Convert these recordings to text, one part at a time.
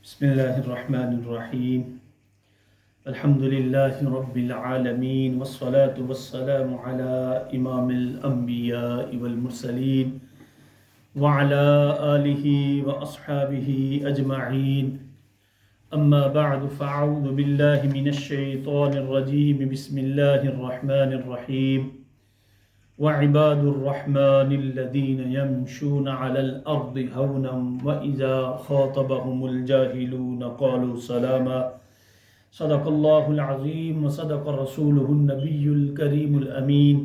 بسم الله الرحمن الرحيم. الحمد لله رب العالمين والصلاة والسلام على إمام الأنبياء والمرسلين وعلى آله وأصحابه أجمعين. أما بعد فأعوذ بالله من الشيطان الرجيم. بسم الله الرحمن الرحيم. وعباد الرحمن الذين يمشون على الأرض هونا وإذا خاطبهم الجاهلون قالوا سلاما. صدق الله العظيم وصدق رسوله النبي الكريم الأمين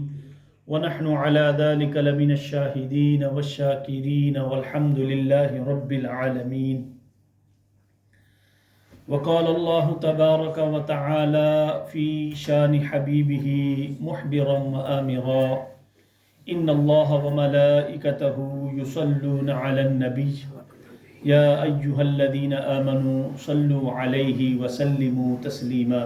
ونحن على ذلك لمن الشاهدين والشاكرين والحمد لله رب العالمين. وقال الله تبارك وتعالى في شان حبيبه محبرا وآمرا إن الله وملائكته يصلون على النبي يا أيها الذين آمنوا صلوا عليه وسلموا تسليما.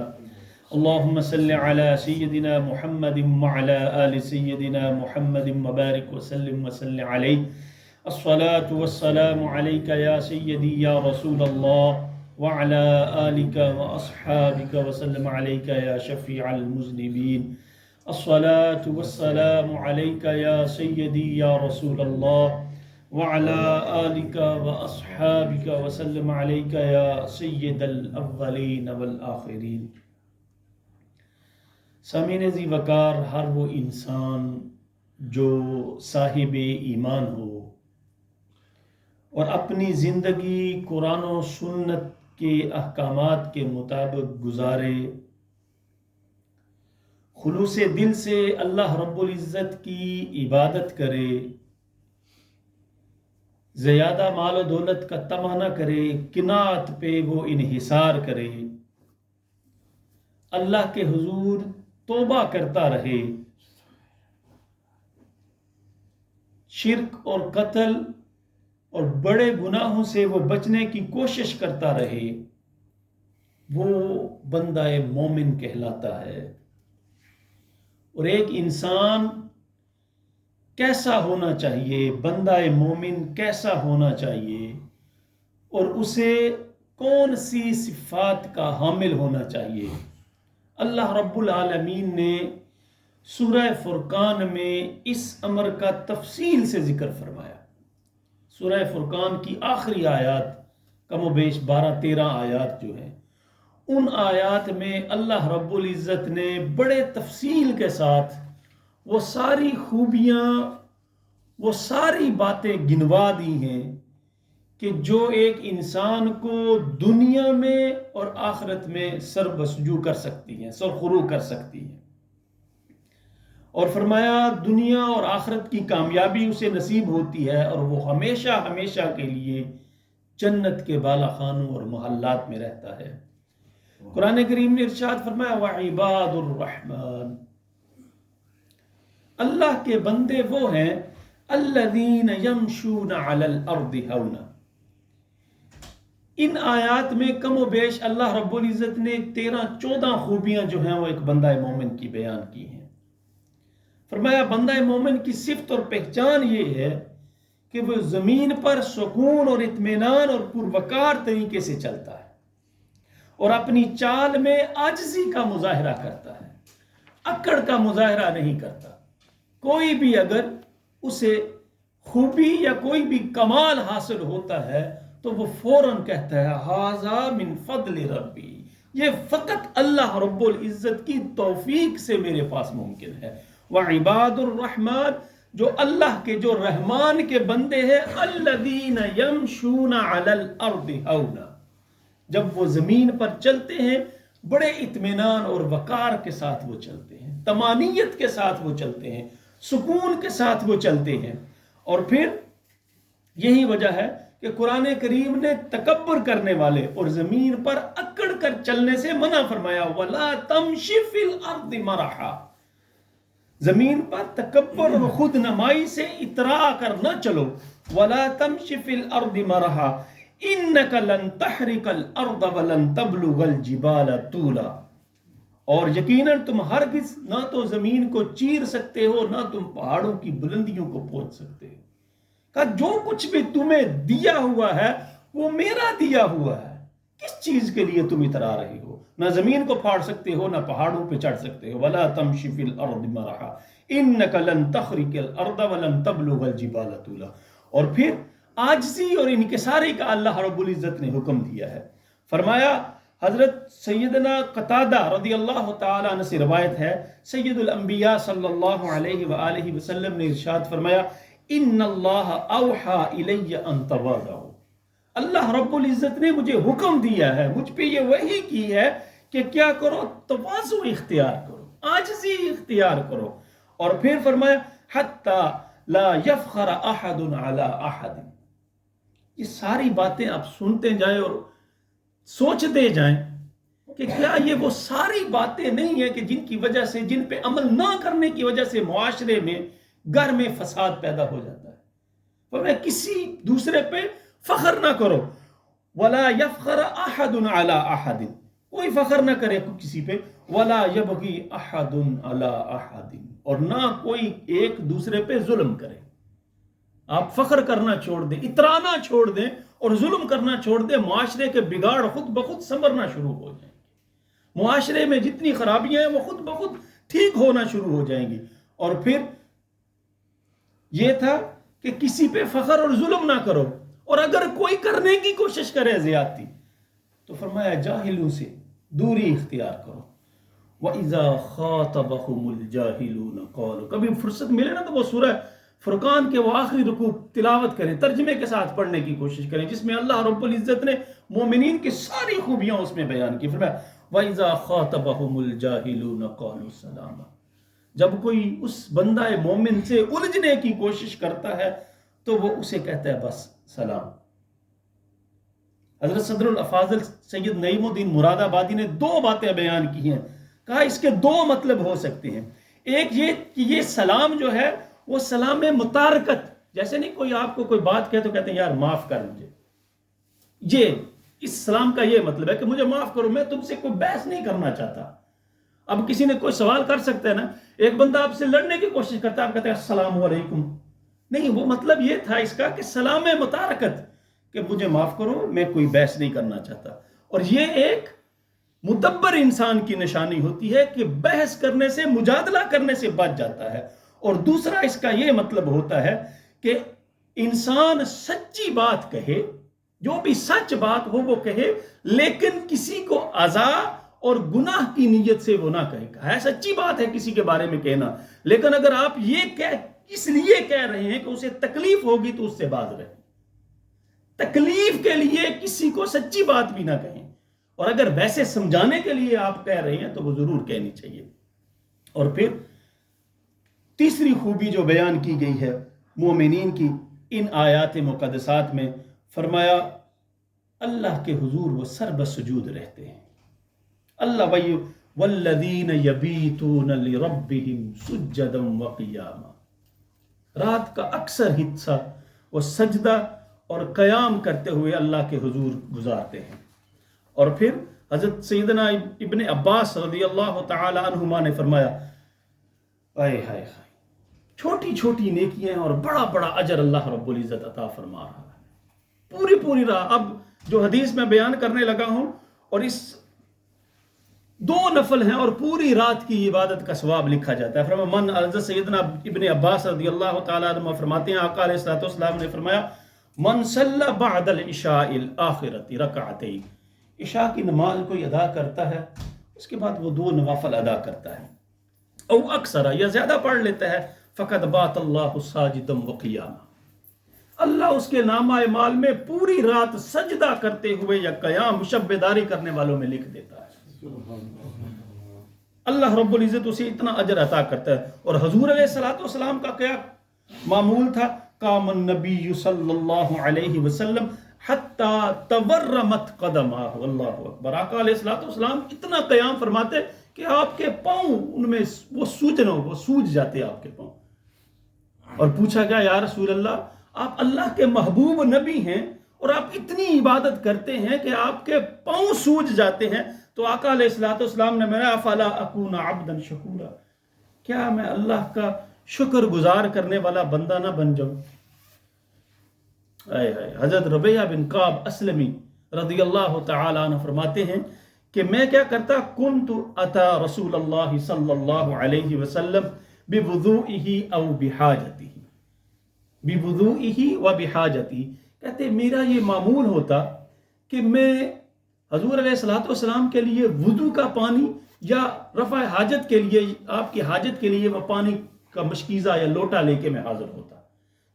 اللهم صل على سيدنا محمد وعلى آل سيدنا محمد وبارك وسلم وصل عليه. الصلاة والسلام عليك يا سيدي يا رسول الله وعلى آلك وأصحابك وسلم عليك يا شفيع المذنبين. الصلاة والسلام عليك يا سيدي يا رسول الله وعلى آلك وأصحابك وسلم عليك يا سيد الأولين والآخرين. سامعین ذی وقار، ہر وہ انسان جو صاحب ایمان ہو اور اپنی زندگی قرآن و سنت کے احکامات کے مطابق گزارے، خلوص دل سے اللہ رب العزت کی عبادت کرے، زیادہ مال و دولت کا طمع نہ کرے، قناعت پہ وہ انحصار کرے، اللہ کے حضور توبہ کرتا رہے، شرک اور قتل اور بڑے گناہوں سے وہ بچنے کی کوشش کرتا رہے، وہ بندہ مومن کہلاتا ہے۔ اور ایک انسان کیسا ہونا چاہیے، بندہ مومن کیسا ہونا چاہیے، اور اسے کون سی صفات کا حامل ہونا چاہیے، اللہ رب العالمین نے سورہ فرقان میں اس امر کا تفصیل سے ذکر فرمایا۔ سورہ فرقان کی آخری آیات، کم و بیش 12-13 آیات جو ہیں، ان آیات میں اللہ رب العزت نے بڑے تفصیل کے ساتھ وہ ساری خوبیاں، وہ ساری باتیں گنوا دی ہیں کہ جو ایک انسان کو دنیا میں اور آخرت میں سر بسجو کر سکتی ہیں، سرخرو کر سکتی ہیں، اور فرمایا دنیا اور آخرت کی کامیابی اسے نصیب ہوتی ہے اور وہ ہمیشہ ہمیشہ کے لیے جنت کے بالا خانوں اور محلات میں رہتا ہے۔ قرآن کریم نے ارشاد فرمایا وَعِبَادُ الرحمن، اللہ کے بندے وہ ہیں الذین یمشون علی الارض ہونا۔ ان آیات میں کم و بیش اللہ رب العزت نے 13-14 خوبیاں جو ہیں وہ ایک بندہ مومن کی بیان کی ہیں۔ فرمایا بندہ مومن کی صفت اور پہچان یہ ہے کہ وہ زمین پر سکون اور اطمینان اور پروقار طریقے سے چلتا ہے اور اپنی چال میں عاجزی کا مظاہرہ کرتا ہے، اکڑ کا مظاہرہ نہیں کرتا۔ کوئی بھی اگر اسے خوبی یا کوئی بھی کمال حاصل ہوتا ہے تو وہ فوراً کہتا ہے ھذا من فضل ربی، یہ فقط اللہ رب العزت کی توفیق سے میرے پاس ممکن ہے۔ وعباد الرحمن، جو اللہ کے، جو رحمان کے بندے ہیں، الذین یمشون علی الارض ہونا، جب وہ زمین پر چلتے ہیں بڑے اطمینان اور وقار کے ساتھ وہ چلتے ہیں، طمانینت کے ساتھ وہ چلتے ہیں، سکون کے ساتھ وہ چلتے ہیں۔ اور پھر یہی وجہ ہے کہ قرآن کریم نے تکبر کرنے والے اور زمین پر اکڑ کر چلنے سے منع فرمایا وَلَا تَمْشِ فِي الْأَرْضِ مَرَحًا، زمین پر تکبر اور خود نمائی سے اتراء کر نہ چلو۔ وَلَا تَمْشِ فِي الْأَرْضِ مَرَحًا إِنَّكَ لَن تَحْرِقَ الْأَرْضَ وَلَن تَبْلُغَ الْجِبَالَ طُولًا، اور یقیناً تم ہرگز نہ تو زمین کو چیر سکتے ہو، نہ تم پہاڑوں کی بلندیوں کو پہنچ سکتے ہو۔ کہ جو کچھ بھی تمہیں دیا ہوا ہے وہ میرا دیا ہوا ہے، کس چیز کے لیے تم اترا رہے ہو؟ نہ زمین کو پھاڑ سکتے ہو، نہ پہاڑوں پہ چڑھ سکتے ہو. وَلَا تَمْشِ فِي الْأَرْضِ مَرَحًا إِنَّكَ لَن تَخْرِقَ الْأَرْضَ وَلَن تَبْلُغَ الْجِبَالَ طُولًا. اور پھر عاجزی اور انکساری کا اللہ رب العزت نے حکم دیا ہے. فرمایا حضرت سیدنا قتادہ رضی اللہ تعالیٰ عنہ سے روایت ہے، سید الانبیاء صلی اللہ علیہ وآلہ وسلم نے ارشاد فرمایا ان اللہ اوحا الی ان تواضعوا. اللہ رب العزت نے مجھے حکم دیا ہے، مجھ پہ یہ وحی کی ہے کہ کیا کرو؟ تواضع اختیار کرو، عاجزی اختیار کرو. اور پھر فرمایا حتی لا یفخر احد علی احد. یہ ساری باتیں آپ سنتے جائیں اور سوچتے جائیں کہ کیا یہ وہ ساری باتیں نہیں ہیں کہ جن کی وجہ سے، جن پہ عمل نہ کرنے کی وجہ سے معاشرے میں، گھر میں فساد پیدا ہو جاتا ہے. فرمایا کسی دوسرے پہ فخر نہ کرو. ولا یفخر احد علی احد، کوئی فخر نہ کرے کسی پہ. ولا یبغی احد علی احد، اور نہ کوئی ایک دوسرے پہ ظلم کرے. آپ فخر کرنا چھوڑ دیں، اترانا چھوڑ دیں اور ظلم کرنا چھوڑ دیں، معاشرے کے بگاڑ خود بخود سنورنا شروع ہو جائیں گے. معاشرے میں جتنی خرابیاں ہیں وہ خود بخود ٹھیک ہونا شروع ہو جائیں گی. اور پھر یہ تھا کہ کسی پہ فخر اور ظلم نہ کرو، اور اگر کوئی کرنے کی کوشش کرے زیادتی تو فرمایا جاہلوں سے دوری اختیار کرو. وَإِذَا خَاطَبَهُمُ الْجَاهِلُونَ قَالُوا. کبھی فرصت ملے نا تو وہ سورہ فرقان کے وہ آخری رکوع تلاوت کریں، ترجمے کے ساتھ پڑھنے کی کوشش کریں، جس میں اللہ رب العزت نے مومنین کی ساری خوبیاں اس میں بیان کی. فرمایا وَإِذَا خَاطَبَهُمُ الْجَاهِلُونَ قَالُوا سَلَامًا. جب کوئی اس بندہ مومن سے الجھنے کی کوشش کرتا ہے تو وہ اسے کہتا ہے بس سلام. حضرت صدر الافاضل سید نعیم الدین مراد آبادی نے دو باتیں بیان کی ہیں. کہا اس کے دو مطلب ہو سکتے ہیں. ایک یہ کہ یہ سلام جو ہے وہ سلام متارکت، جیسے نہیں کوئی آپ کو کوئی بات کہے تو کہتے ہیں یار معاف کر مجھے. یہ اس سلام کا یہ مطلب ہے کہ مجھے معاف کرو، میں تم سے کوئی بحث نہیں کرنا چاہتا. اب کسی نے کوئی سوال کر سکتا ہے نا، ایک بندہ آپ سے لڑنے کی کوشش کرتا ہے، آپ کہتے ہیں السلام علیکم. نہیں، وہ مطلب یہ تھا اس کا کہ سلام متارکت، کہ مجھے معاف کرو، میں کوئی بحث نہیں کرنا چاہتا. اور یہ ایک مدبر انسان کی نشانی ہوتی ہے کہ بحث کرنے سے، مجادلہ کرنے سے بچ جاتا ہے. اور دوسرا اس کا یہ مطلب ہوتا ہے کہ انسان سچی بات کہے، جو بھی سچ بات ہو وہ کہے، لیکن کسی کو اذا اور گناہ کی نیت سے وہ نہ کہے. ہے سچی بات ہے کسی کے بارے میں کہنا، لیکن اگر آپ یہ اس لیے کہہ رہے ہیں کہ اسے تکلیف ہوگی تو اس سے باز رہیں. تکلیف کے لیے کسی کو سچی بات بھی نہ کہیں، اور اگر ویسے سمجھانے کے لیے آپ کہہ رہے ہیں تو وہ ضرور کہنی چاہیے. اور پھر تیسری خوبی جو بیان کی گئی ہے مومنین کی ان آیات مقدسات میں، فرمایا اللہ کے حضور وہ سر بسجود رہتے ہیں. اللہ والذین یبیتون لربہم سجدا وقیاما. رات کا اکثر حصہ وہ سجدہ اور قیام کرتے ہوئے اللہ کے حضور گزارتے ہیں. اور پھر حضرت سیدنا ابن عباس رضی اللہ تعالی عنہما نے فرمایا ہائے ہائے ہائے، چھوٹی چھوٹی نیکیاں اور بڑا بڑا اجر اللہ رب العزت عطا فرما رہا ہے پوری راہ. اب جو حدیث میں بیان کرنے لگا ہوں، اور اس 2 نفل ہیں اور پوری رات کی عبادت کا ثواب لکھا جاتا ہے. فرمایا من، حضرت سیدنا ابن عباس رضی اللہ تعالیٰ عنہ فرماتے ہیں آقا علیہ الصلوۃ والسلام نے فرمایا من صلی بعد العشاء الآخرۃ رکعتین. عشاء کی نماز کوئی ادا کرتا ہے، اس کے بعد وہ 2 نوافل ادا کرتا ہے، او اکثر یا زیادہ پڑھ لیتا ہے، فقد بات اللہ ساجدا وقیاما. اللہ اس کے نامہ اعمال میں پوری رات سجدہ کرتے ہوئے یا قیام شب بیداری کرنے والوں میں لکھ دیتا ہے. اللہ رب العزت اسے اتنا اجر عطا کرتا ہے. اور حضور علیہ الصلوۃ والسلام کا کیا معمول تھا؟ قام النبی صلی اللہ علیہ وسلم حتی تورمت قدمہ. اللہ اکبر. آقا علیہ الصلوۃ والسلام اتنا قیام فرماتے کہ آپ کے پاؤں ان میں وہ سوج جاتے آپ کے پاؤں. اور پوچھا گیا یا رسول اللہ، آپ اللہ کے محبوب نبی ہیں اور آپ اتنی عبادت کرتے ہیں کہ آپ کے پاؤں سوج جاتے ہیں، تو آقا علیہ الصلوۃ والسلام نے میرا افلا اکون عبدا شکورا، کیا میں اللہ کا شکر گزار کرنے والا بندہ نہ بن جاؤں؟ حضرت ربیعہ بن کعب اسلمی رضی اللہ تعالی عنہ فرماتے ہیں کہ میں کیا کرتا، کنت اتا رسول اللہ صلی اللہ علیہ وسلم بوضوئہ او بحاجتہ، بوضوئہ و بحاجتہ، کہتے میرا یہ معمول ہوتا کہ میں حضور علیہ الصلوۃ والسلام کے لیے وضو کا پانی یا رفع حاجت کے لیے، آپ کی حاجت کے لیے وہ پانی کا مشکیزہ یا لوٹا لے کے میں حاضر ہوتا۔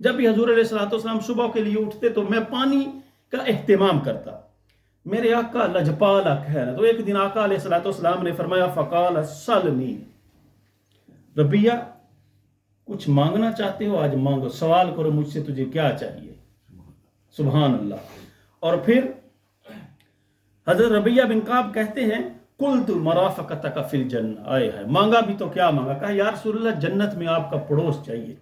جب بھی حضور علیہ الصلوۃ والسلام صبح کے لیے اٹھتے تو میں پانی کا اہتمام کرتا۔ میرے آقا لجپالا خیر، تو ایک دن آقا علیہ الصلوۃ والسلام نے فرمایا فقال سلنی، ربیہ کچھ مانگنا چاہتے ہو آج مانگو، سوال کرو مجھ سے تجھے کیا چاہیے، سبحان اللہ۔ اور پھر حضرت ربیہ بن کعب کہتے ہیں قلت مرافقتک فی الجنہ، آئے ہے مانگا بھی تو کیا مانگا، کہا یا رسول اللہ جنت میں آپ کا پڑوس چاہیے۔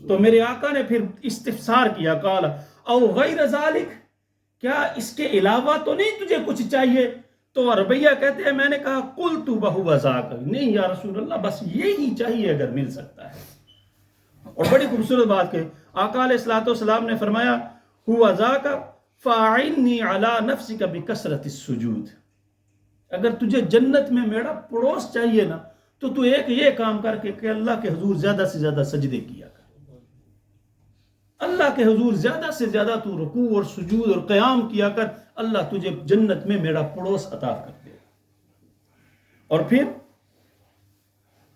تو میرے آقا نے پھر استفسار کیا، قال او غیر ذالک، کیا اس کے علاوہ تو نہیں تجھے کچھ چاہیے؟ تو ربیہ کہتے ہیں میں نے کہا قلت بہو ذاک، نہیں یا رسول اللہ بس یہی چاہیے اگر مل سکتا ہے۔ اور بڑی خوبصورت بات کہ آقا علیہ الصلوۃ والسلام نے فرمایا ہوا ذاک فاعنی علی نفسک بکثرۃ السجود، اگر تجھے جنت میں میرا پڑوس چاہیے نا تو تو ایک یہ کام کر کے کہ اللہ کے حضور زیادہ سے زیادہ سجدے کیا کر، اللہ کے حضور زیادہ سے زیادہ تو رکوع اور سجود اور قیام کیا کر، اللہ تجھے جنت میں میرا پڑوس عطا کر دے۔ اور پھر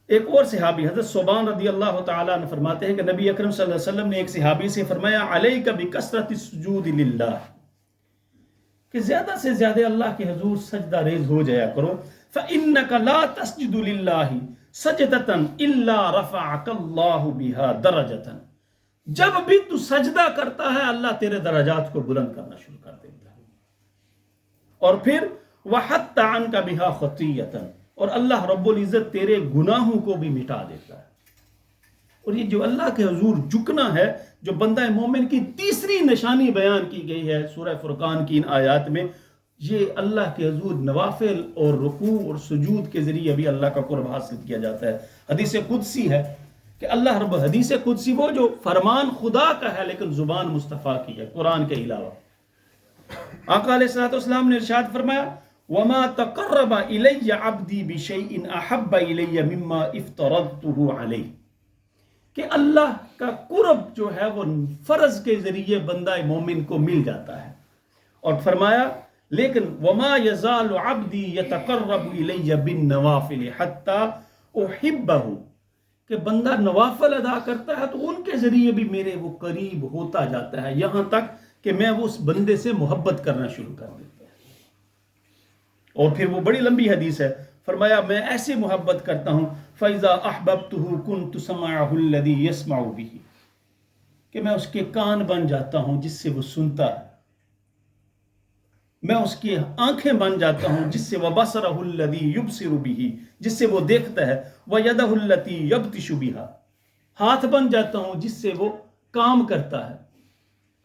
ایک اور صحابی حضرت ثوبان رضی اللہ تعالیٰ عنہ فرماتے ہیں کہ نبی اکرم صلی اللہ علیہ وسلم نے ایک صحابی سے فرمایا علیک بکثرۃ السجود للہ، کہ زیادہ سے زیادہ اللہ کے حضور سجدہ ریز ہو جایا کرو، فإنک لا تسجد للہ سجدۃ الا رفعک اللہ بها درجۃ، جب بھی تو سجدہ کرتا ہے اللہ تیرے درجات کو بلند کرنا شروع کر دیتا ہے۔ اور پھر وحط عنک بها خطیۃ، اور اللہ رب العزت تیرے گناہوں کو بھی مٹا دیتا ہے۔ اور یہ جو اللہ کے حضور جھکنا ہے، جو بندہ مومن کی تیسری نشانی بیان کی گئی ہے سورہ فرقان کی ان آیات میں، یہ اللہ کے حضور نوافل اور رکوع اور سجود کے ذریعے بھی اللہ کا قرب حاصل کیا جاتا ہے۔ حدیث قدسی ہے کہ اللہ رب، حدیث قدسی وہ جو فرمان خدا کا ہے لیکن زبان مصطفیٰ کی ہے قرآن کے علاوہ۔ آقا علیہ الصلوۃ والسلام نے ارشاد فرمایا وما تقرب الی عبدی بشیء احب الی مما افترضته علیہ، کہ اللہ کا قرب جو ہے وہ فرض کے ذریعے بندہ مومن کو مل جاتا ہے۔ اور فرمایا لیکن وما یزال عبدی یتقرب الی بالنوافل حتی احبہ، کہ بندہ نوافل ادا کرتا ہے تو ان کے ذریعے بھی میرے وہ قریب ہوتا جاتا ہے، یہاں تک کہ میں وہ اس بندے سے محبت کرنا شروع کر دیتا ہوں۔ اور پھر وہ بڑی لمبی حدیث ہے، فرمایا میں ایسی محبت کرتا ہوں فَإِذَا أَحْبَبْتُهُ كُنْتُ سَمْعَهُ الَّذِي يَسْمَعُ بِهِ، کہ میں اس کے کان بن جاتا ہوں جس سے وہ سنتا ہے، میں اس کی آنکھیں بن جاتا ہوں جس سے وَبَصَرَهُ الَّذِي يُبْصِرُ بِهِ، جس سے وہ دیکھتا ہے، وَيَدَهُ الَّتِي يَبْطِشُ بِهَا، ہاتھ بن جاتا ہوں جس سے وہ کام کرتا ہے۔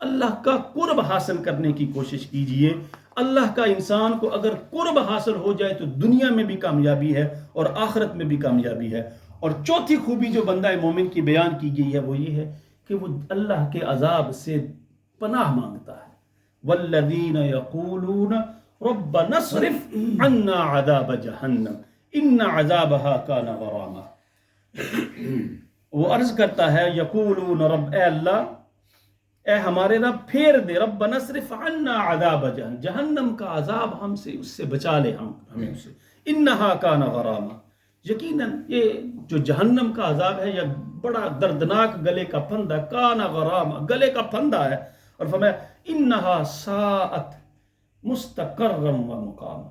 اللہ کا قرب حاصل کرنے کی کوشش کیجئے۔ اللہ کا انسان کو اگر قرب حاصل ہو جائے تو دنیا میں بھی کامیابی ہے اور آخرت میں بھی کامیابی ہے۔ اور چوتھی خوبی جو بندہ مومن کی بیان کی گئی ہے وہ یہ ہے کہ وہ اللہ کے عذاب سے پناہ مانگتا ہے۔ والذین یقولون ربنا اصرف عنا عذاب جہنم ان عذابها کان غراما، وہ عرض کرتا ہے یقولون رب، اے اللہ، اے ہمارے رب پھیر دے، ربنا اصرف عنا عذاب جہنم، جہنم کا عذاب ہم سے، اس سے بچا لے ہمیں اس سے، انہا کان غراما، یقیناً یہ جو جہنم کا عذاب ہے یہ بڑا دردناک گلے کا پھندا، کان غراما گلے کا پھندا ہے۔ اور فرمایا انہا ساعت مستقرا و مقاما،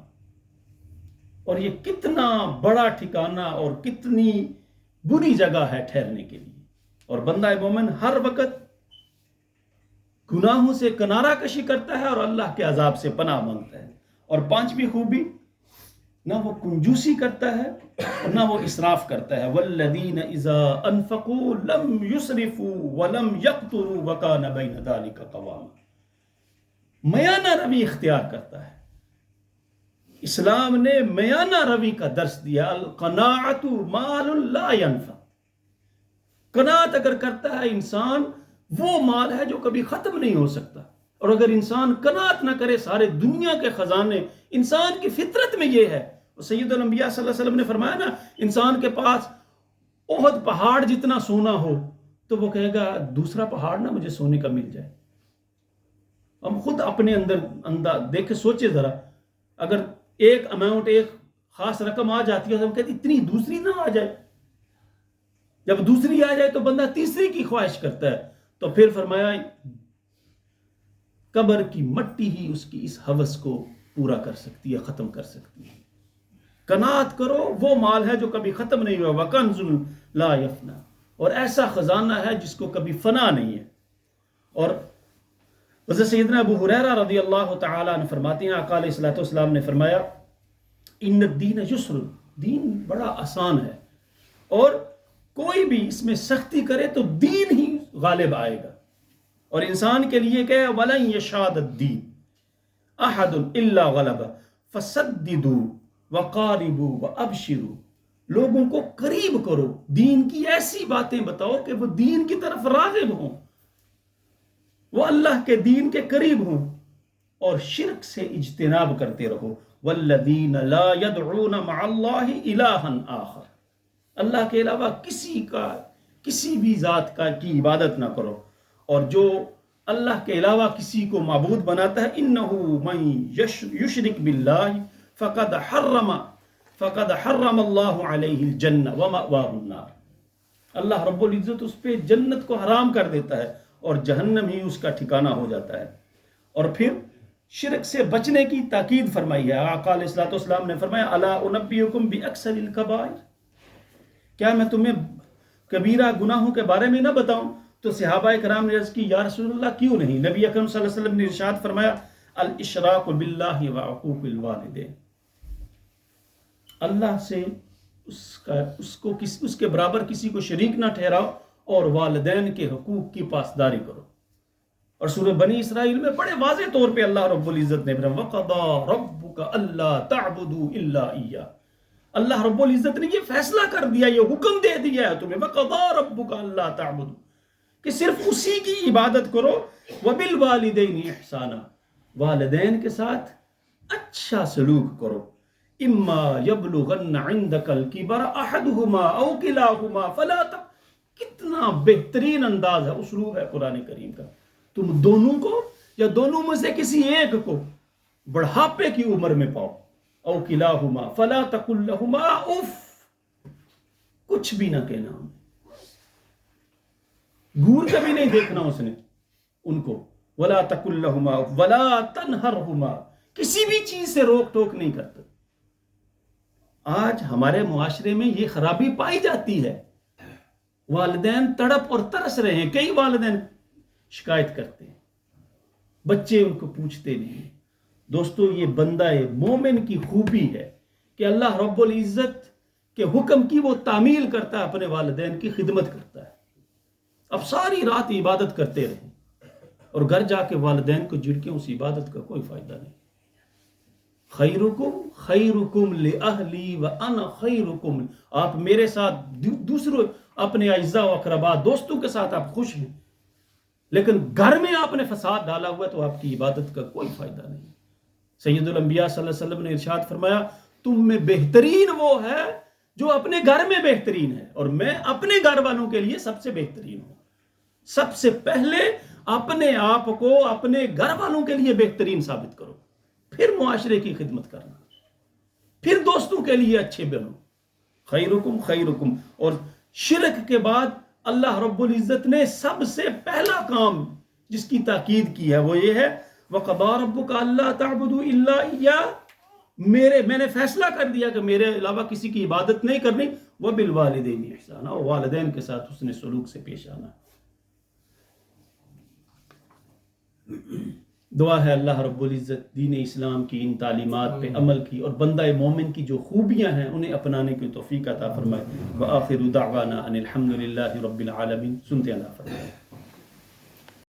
اور یہ کتنا بڑا ٹھکانہ اور کتنی بری جگہ ہے ٹھہرنے کے لیے۔ اور بندہ مومن ہر وقت گناہوں سے کنارہ کشی کرتا ہے اور اللہ کے عذاب سے پناہ مانگتا ہے۔ اور پانچویں خوبی، نہ وہ کنجوسی کرتا ہے اور نہ وہ اسراف کرتا ہے۔ والذین اذا انفقوا لم یسرفوا ولم یقتروا وکان بین ذلک قواما، میانہ روی اختیار کرتا ہے۔ اسلام نے میانہ روی کا درس دیا، القناعۃ مال لا ينفع، قناعت اگر کرتا ہے انسان وہ مال ہے جو کبھی ختم نہیں ہو سکتا۔ اور اگر انسان قناعت نہ کرے سارے دنیا کے خزانے، انسان کی فطرت میں یہ ہے، سید الانبیاء صلی اللہ علیہ وسلم نے فرمایا نا، انسان کے پاس احد پہاڑ جتنا سونا ہو تو وہ کہے گا دوسرا پہاڑ نہ مجھے سونے کا مل جائے۔ ہم خود اپنے اندر دیکھے سوچے ذرا، اگر ایک اماؤنٹ، ایک خاص رقم آ جاتی ہے تو ہم کہتے اتنی دوسری نہ آ جائے، جب دوسری آ جائے تو بندہ تیسری کی خواہش کرتا ہے۔ تو پھر فرمایا قبر کی مٹی ہی اس کی اس ہوس کو پورا کر سکتی ہے، ختم کر سکتی ہے۔ قناعت کرو، وہ مال ہے جو کبھی ختم نہیں ہوا، وَكَنْزٌ لَا يَفْنَى، اور ایسا خزانہ ہے جس کو کبھی فنا نہیں ہے۔ اور حضرت سیدنا ابو ہریرہ رضی اللہ تعالیٰ عنہ فرماتے ہیں، آقا علیہ الصلوۃ والسلام نے فرمایا ان الدین یسر، دین بڑا آسان ہے، اور کوئی بھی اس میں سختی کرے تو دین ہی غالب آئے گا۔ اور انسان کے لیے کہ وَلَن يَشَادَ الدِّينَ أَحَدٌ إِلَّا غَلَبَ فَسَدِّدُوا وَقَارِبُوا وَأَبْشِرُوا، لوگوں کو قریب کرو، دین کی ایسی باتیں بتاؤ کہ وہ دین کی طرف راغب ہوں، وہ اللہ کے دین کے قریب ہوں، اور شرک سے اجتناب کرتے رہو۔ وَالَّذِينَ لَا يَدْعُونَ مَعَ اللَّهِ إِلَٰهًا آخَرَ، اللہ کے علاوہ کسی بھی ذات کی عبادت نہ کرو، اور جو اللہ کے علاوہ کسی کو معبود بناتا ہے إِنَّهُ مَن يُشْرِكْ بِاللَّهِ فَقَدْ حَرَّمَ اللَّهُ عَلَيْهِ الْجَنَّةَ وَمَأْوَاهُ النَّارُ، اللہ رب العزت اس پہ جنت کو حرام کر دیتا ہے اور جہنم ہی اس کا ٹھکانہ ہو جاتا ہے۔ اور پھر شرک سے بچنے کی تاکید فرمائی ہے۔ آقا علیہ الصلوۃ والسلام نے فرمایا الا انبئکم باکثر الکبائر، کیا میں تمہیں کبیرہ گناہوں کے بارے میں نہ بتاؤں؟ تو صحابہ کرام نے عرض کی یا رسول اللہ کیوں نہیں؟ نبی اکرم صلی اللہ علیہ وسلم نے ارشاد فرمایا الاشراک باللہ وعقوق الوالدین، اللہ سے اس کے برابر کسی کو شریک نہ ٹھہراؤ، اور والدین کے حقوق کی پاسداری کرو۔ اور سورہ بنی اسرائیل میں بڑے واضح طور پہ اللہ رب العزت نے فرمایا وَقَضَىٰ رَبُّكَ أَلَّا تَعْبُدُوا إِلَّا إِيَّاهُ، اللہ رب العزت نے یہ فیصلہ کر دیا، یہ حکم دے دیا ہے تمہیں وَقَضَىٰ رَبُّكَ أَلَّا تَعْبُدُوا، کہ صرف اسی کی عبادت کرو، وَبِالْوَالِدَيْنِ إِحْسَانًا، والدین کے ساتھ اچھا سلوک کرو، إِمَّا يَبْلُغَنَّ عِندَكَ الْكِبَرَ أَحَدُهُمَا أَوْ كِلَاهُمَا فَلَا تَقُل، کتنا بہترین انداز ہے، اسلوب ہے قرآن کریم کا، تم دونوں کو یا دونوں میں سے کسی ایک کو بڑھاپے کی عمر میں پاؤ، او کلاہما فلا تقل لہما اف، کچھ بھی نہ کہنا، گور کبھی نہیں دیکھنا اس نے ان کو، ولا تقل لہما اف ولا تنہرہما، کسی بھی چیز سے روک ٹوک نہیں کرتا۔ آج ہمارے معاشرے میں یہ خرابی پائی جاتی ہے، والدین تڑپ اور ترس رہے ہیں، کئی والدین شکایت کرتے ہیں، بچے ان کو پوچھتے نہیں۔ دوستو یہ بندہ مومن کی خوبی ہے کہ اللہ رب العزت کے حکم کی وہ تعمیل کرتا ہے، اپنے والدین کی خدمت کرتا ہے۔ اب ساری رات عبادت کرتے رہیں اور گھر جا کے والدین کو جھڑکیں، اس عبادت کا کوئی فائدہ نہیں۔ خیرکم خیرکم لأہلی وانا خیرکم، آپ میرے ساتھ دوسروں اپنے اعزاء و اقرباء دوستوں کے ساتھ آپ خوش ہیں، لیکن گھر میں آپ نے فساد ڈالا ہوا ہے تو آپ کی عبادت کا کوئی فائدہ نہیں۔ سید الانبیاء صلی اللہ علیہ وسلم نے ارشاد فرمایا تم میں بہترین وہ ہے جو اپنے گھر میں بہترین ہے، اور میں اپنے گھر والوں کے لیے سب سے بہترین ہوں۔ سب سے پہلے اپنے آپ کو اپنے گھر والوں کے لیے بہترین ثابت کرو، پھر معاشرے کی خدمت کرنا، پھر دوستوں کے لیے اچھے بنو۔ خیرکم خیرکم، اور شرک کے بعد اللہ رب العزت نے سب سے پہلا کام جس کی تاکید کی ہے وہ یہ ہے وَقَضَىٰ رَبُّكَ أَلَّا تَعْبُدُوا إِلَّا إِيَّاهُ، میں نے فیصلہ کر دیا کہ میرے علاوہ کسی کی عبادت نہیں کرنی، وَبِالْوَالِدَيْنِ إِحْسَانًا، اور والدین کے ساتھ حسن سلوک سے پیش آنا۔ دعا ہے اللہ رب العزت دین اسلام کی ان تعلیمات پہ عمل کی اور بندہ مومن کی جو خوبیاں ہیں انہیں اپنانے کی توفیق عطا فرمائے۔ وآخر دعوانا ان الحمد للہ رب العالمین۔ سنتے اللہ فرمائے۔